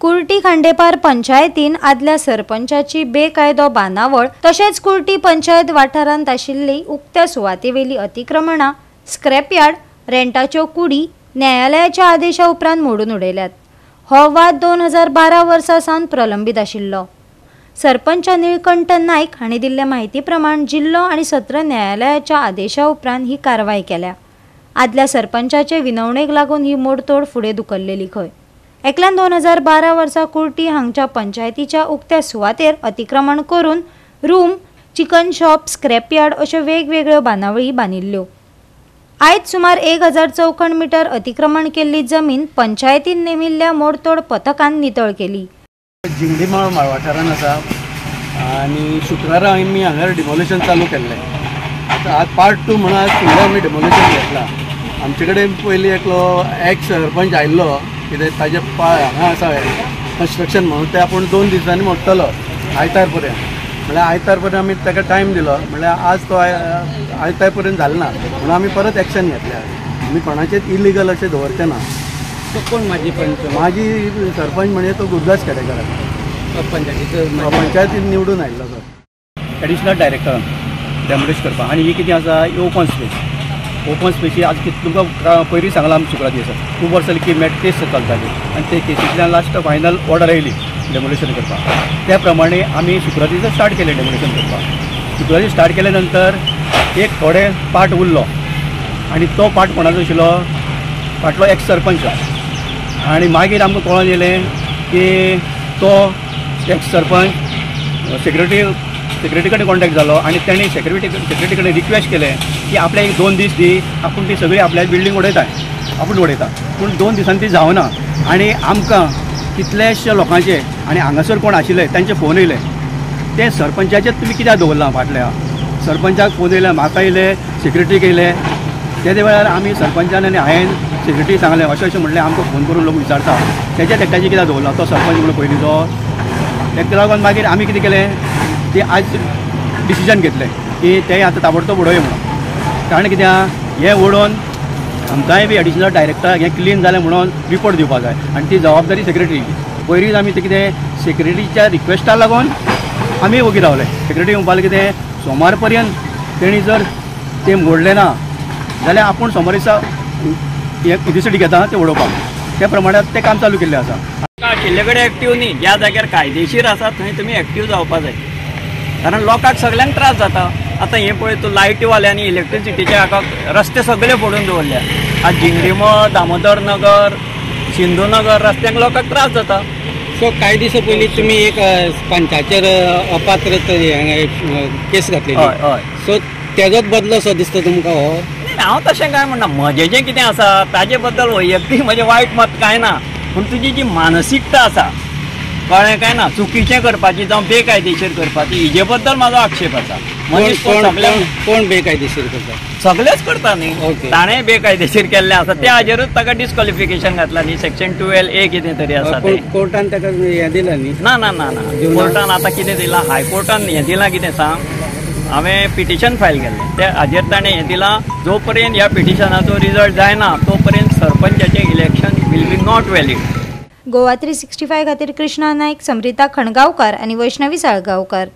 कुर्टी खांडेपार पंचायतीन आदल्या सरपंचाची बेकायदो बांदावळ तशेंच कुर्टी पंचायत वाठारांत आशिल्ली उक्त्या सुवातेवेली अतिक्रमणां, स्क्रॅपयार्ड, रेंटाच्यो कुडी न्यायालयाच्या आदेशा उपरांत मोडून उडयल्यात। हो वाद 2012 वर्सा सावन प्रलंबीत आशिल्लो। सरपंच निळकंठ नाईक हांणी दिल्ले माहिती प्रमाण जिल्लो आनी सत्र न्यायालयाच्या आदेशा उपरांत ही कारवाय केल्या। आदल्या सरपंचाचे विनवणेक लागून ही मोडतोड फुडें धुकल्लेली खंय। एकल्यान 2012 वर्सा कुर्टी हांगच्या पंचायतीच्या उक्त्या सुवातेर अतिक्रमण करून रूम, चिकन शॉप, स्क्रॅपयार्ड अश्यो वेगवेगळ्यो बांदावळी बांदिल्ल्यो। आयज सुमार 1000 चौखण मीटर अतिक्रमण केल्ली जमीन पंचायतीन नेमिल्ल्या मोडतोड पथकान नितळ केली। जिंगडीमाळ वाठारान आसा आनी शुक्रारा आमी हांगा डिमोलेशन चालू केल्लें। आतां आज पार्ट 2 म्हणून आज फुडलें आमी डिमोलेशन घेतलां। आमचे कडेन पयलीं एकलो एक्स सरपंच आयिल्लो, कितें ताजे हांगा आसा कन्स्ट्रक्शन म्हणून ते आपूण 2 दिसांनी मोडटलो आयतार पर्यंत। म्हळ्यार आयतार पर्यंत आमी ताका टायम दिलो, म्हळ्यार आज तो आयतार पर्यंत जालो ना म्हणून आमी परत एक्शन घेतल्या। आमी कोणाचेच इलिगल अशें दवरचे ना। तो कोण माझी सरपंच म्हणजे तो गुरुदास केडेकर पंचायतीन निवडून आयिल्लो तो एडिशनल डायरेक्टर डेमोलिश करपा। आनी ही कितें आसा ओपन स्पेस आज तुमकां पयलीं सांगलां आमी शुक्रार दिसा 2 वर्सां की मॅट केस चलताली आनी ते केसींतल्यान लास्ट फायनल ऑर्डर आयली डेमोलिशन करपाक। त्या प्रमाणे आमी शुक्रार दिसा स्टार्ट केलें डेमोलिशन करपाक। शुक्रार दीस स्टार्ट केल्या नंतर एक थोडे पार्ट उरलो आनी तो पार्ट कोणाचो आशिल्लो, फाटलो एक्स सरपंच। आनी मागीर आमकां कळोन येलें की तो एक्स सरपंच सेक्रेटरी कडेन कॉन्टॅक्ट जालो आनी तेणी सेक्रेटरी कडेन रिक्वेस्ट केलें की आपल्या एक 2 दीस दी, आपूण ती सगळी आपल्या बिल्डींग आपूण उडयता। पूण 2 दिसांनी ती जावना आनी आमकां कितलेशे लोकांचे आनी हांगासर कोण आशिल्ले तांचे फोन येयले, ते सरपंचाचे तुमी कित्याक दवरला फाटल्या। सरपंचाक फोन येयले, म्हाका येयले, सेक्रेटरीक येयले। तेदे वेळार आमी सरपंचान आनी हांवें सेक्रेटरी सांगलें अशें म्हणलें आमकां फोन करून लोक विचारता तेज्या एकट्याची कित्याक दवरला तो सरपंच म्हणून पयलींचो। तेका लागून मागीर आमी कितें केलें ते आज डिसिजन घेतलें की ते आतां ताबडतोब उडोवया म्हणून। कारण कित्याक हें उडोवन आमकांय बी एडिशनल डायरेक्टर हें क्लीन जालें म्हणून रिपोर्ट दिवपाक जाय आनी ती जबाबदारी सेक्रेटरीची। पयलींच आमी ते कितें सेक्रेटरीच्या रिक्वेस्टाक लागून आमी वगी रावले। सेक्रेटरी म्हणपाक कितें सोमार पर्यंत तेणी जर ते मोडलें ना जाल्यार आपूण सोमार दिसा इनिशिएटीव घेता ते उडोवपाक। त्या प्रमाणे ते काम चालू केल्लें आसा। आशिल्ले कडेन एक्टीव न्ही, ज्या जाग्यार कायदेशीर आसा थंय तुमी एक्टीव जावपाक जाय, कारण लोकांक सगळ्यांक त्रास जाता। आतां हें पळय तूं लायटीवाल्यांनी इलेक्ट्रिसिटीचे हाका रस्ते सगळे फोडून दवरल्या। आज जिंगडीमळ, दामोदर नगर, सिंधू नगर रस्त्यांक लोकांक त्रास जाता। सो कांय दीस पयलीं तुमी एक पंचाचेर अपात्र केस घातलेली। हय। सो तेजोच बदलो सो दिसता तुमकां हो? हांव तशें काय म्हणना, म्हजें जें कितें आसा ताजे बद्दल वैयक्तीक म्हजें वायट मत कांय ना, पूण तुजी जी मानसिकता आसा कळ्ळें काय ना, चुकीचें करपाची जावं बेकायदेशीर करपाची हेजे बद्दल म्हाजो आक्षेप आसा। कोण बेकायदेशीर करता? सगळेच करता न्ही, ताणें बेकायदेशीर केल्लें आसा ते हाजेरूच ताका डिस्क्वॉलिफिकेशन घातलां न्ही, सेक्शन 12A कितें तरी आसा ते। कोर्टान ताका हें दिलां न्ही? ना कोर्टान आतां कितें दिलां, हायकोर्टान हें दिलां कितें सांग, हांवें पिटिशन फायल केल्लें ते हाजेर ताणें हें दिलां जो पर्यंत ह्या पिटिशनाचो रिजल्ट जायना तो पर्यंत सरपंचाचें election will be not valid. Goa 365 खातीर कृष्णा नाईक, समृता खणगांवकार आनी वैष्णवी साळगांवकार।